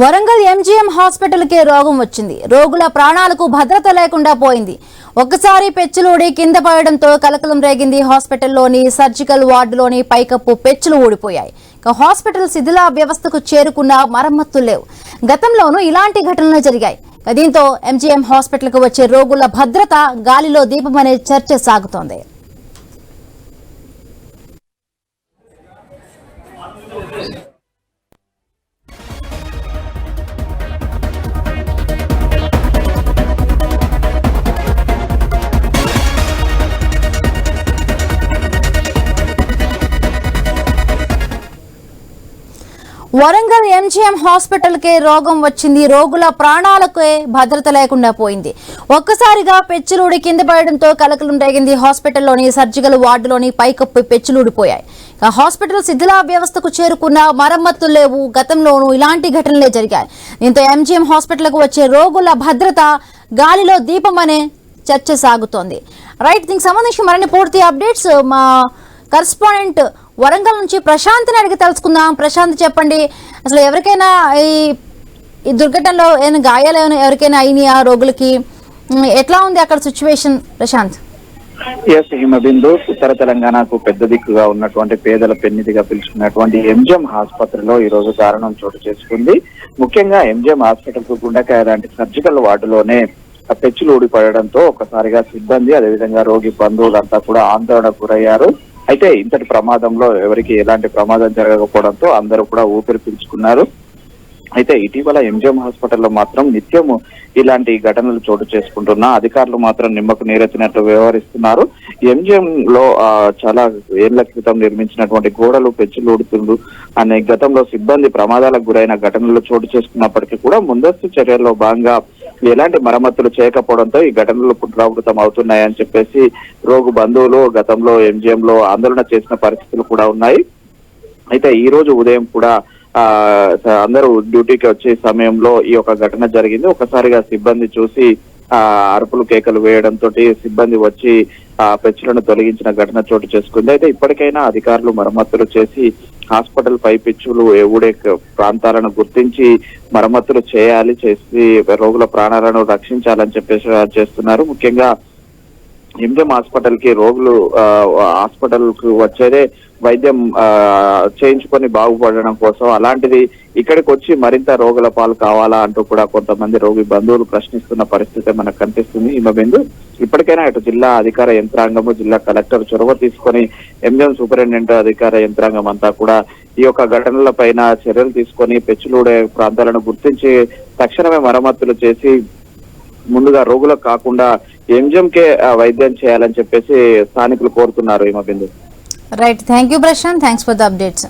Warangal MGM hospital కే రోగం వచ్చింది. రోగుల ప్రాణాలకు భద్రత లేకుండా పోయింది. ఒక్కసారి పెచ్చులూడి కింద పడడంతో కలకలం రేగింది. హాస్పిటల్లోని సర్జికల్ వార్డులోని పైకప్పు పెచ్చులు ఊడిపోయాయి. హాస్పిటల్ శిథిల వ్యవస్థకు చేరుకున్న మరమ్మతులు లేవు. గతంలోనూ ఇలాంటి ఘటనలు జరిగాయి. దీంతో ఎంజీఎం హాస్పిటల్ కు వచ్చే రోగుల భద్రత గాలిలో దీపమనే చర్చ సాగుతోంది. వరంగల్ ఎంజీఎం హాస్పిటల్ కే రోగం వచ్చింది. రోగుల ప్రాణాలకే భద్రత లేకుండా పోయింది. ఒక్కసారిగా పెచ్చులూడి కింద పడడంతో కలకలం రేగింది. హాస్పిటల్లోని సర్జికల్ వార్డులోని పైకప్పు పెచ్చులూడిపోయాయి. హాస్పిటల్ శిథిల వ్యవస్థకు చేరుకున్న మరమ్మతులు లేవు. గతంలోనూ ఇలాంటి ఘటనలే జరిగాయి. దీంతో ఎంజీఎం హాస్పిటల్ కు వచ్చే రోగుల భద్రత గాలిలో దీపం అనే చర్చ సాగుతోంది. రైట్, దీనికి సంబంధించి మరిన్ని పూర్తి అప్డేట్స్ మా కరెస్పాండెంట్ వరంగల్ నుంచి ప్రశాంత్ అడిగి తెలుసుకుందాం. ప్రశాంత్, చెప్పండి, అసలు ఎవరికైనా ఈ దుర్ఘటనలో ఏమైనా గాయాలు ఎవరికైనా అయినాయా? రోగులకి ఎట్లా ఉంది అక్కడ సిచ్యువేషన్? ప్రశాంత్. ఎస్ హిమబిందు, ఉత్తర తెలంగాణకు పెద్ద దిక్కుగా ఉన్నటువంటి పేదల పెన్నిధిగా పిలుచుకున్నటువంటి ఎంజీఎం ఆసుపత్రిలో ఈ రోజు దారుణం చోటు చేసుకుంది. ముఖ్యంగా ఎంజీఎం హాస్పిటల్ కు గుండెకాయ లాంటి సర్జికల్ వార్డులోనే పెచ్చులు ఊడిపడడంతో ఒక్కసారిగా సిబ్బంది, అదేవిధంగా రోగి బంధువులంతా కూడా ఆందోళనకు గురయ్యారు. అయితే ఇంతటి ప్రమాదంలో ఎవరికి ఎలాంటి ప్రమాదం జరగకపోవడంతో అందరూ కూడా ఊపిరి పీల్చుకున్నారు. అయితే ఇటీవల ఎంజీఎం హాస్పిటల్లో మాత్రం నిత్యము ఇలాంటి ఘటనలు చోటు చేసుకుంటున్నా అధికారులు మాత్రం నిమ్మకు నీరెత్తినట్లు వ్యవహరిస్తున్నారు. ఎంజీఎం లో చాలా ఏళ్ల క్రితం నిర్మించినటువంటి గోడలు పెచ్చులు ఊడుతుండు అనే గతంలో సిబ్బంది ప్రమాదాలకు గురైన ఘటనలు చోటు చేసుకున్నప్పటికీ కూడా ముందస్తు చర్యల్లో భాగంగా ఎలాంటి మరమ్మతులు చేయకపోవడంతో ఈ ఘటనలు పునరావృతం అవుతున్నాయని చెప్పేసి రోగు బంధువులు గతంలో ఎంజీఎం లో ఆందోళన చేసిన పరిస్థితులు కూడా ఉన్నాయి. అయితే ఈ రోజు ఉదయం కూడా అందరూ డ్యూటీకి వచ్చే సమయంలో ఈ యొక్క ఘటన జరిగింది. ఒకసారిగా సిబ్బంది చూసి అరుపులు కేకలు వేయడంతో సిబ్బంది వచ్చి పెచ్చులను తొలగించిన ఘటన చోటు చేసుకుంది. అయితే ఇప్పటికైనా అధికారులు మరమ్మతులు చేసి హాస్పిటల్ పై పెచ్చులు ఊడే ప్రాంతాలను గుర్తించి మరమ్మతులు చేసి రోగుల ప్రాణాలను రక్షించాలని చెప్పేసి చేస్తున్నారు. ముఖ్యంగా ఎంజీఎం హాస్పిటల్ కి రోగులు హాస్పిటల్ కు వచ్చేదే వైద్యం చేయించుకొని బాగుపడడం కోసం. అలాంటిది ఇక్కడికి వచ్చి మరింత రోగుల పాలు కావాలా అంటూ కూడా కొంతమంది రోగి బంధువులు ప్రశ్నిస్తున్న పరిస్థితి మనకు కనిపిస్తుంది. హిమబిందు, ఇప్పటికైనా ఇటు జిల్లా అధికార యంత్రాంగము, జిల్లా కలెక్టర్ చొరవ తీసుకొని ఎంజీఎం సూపరింటెండెంట్ అధికార యంత్రాంగం అంతా కూడా ఈ యొక్క ఘటనల పైన చర్యలు తీసుకొని పెచ్చులూడే ప్రాంతాలను గుర్తించి తక్షణమే మరమ్మతులు చేసి ముందుగా రోగులకు కాకుండా ఎంజీఎం కే వైద్యం చేయాలని చెప్పేసి స్థానికులు కోరుతున్నారు. Himabindu. Right, thank you Prashant, thanks for the updates.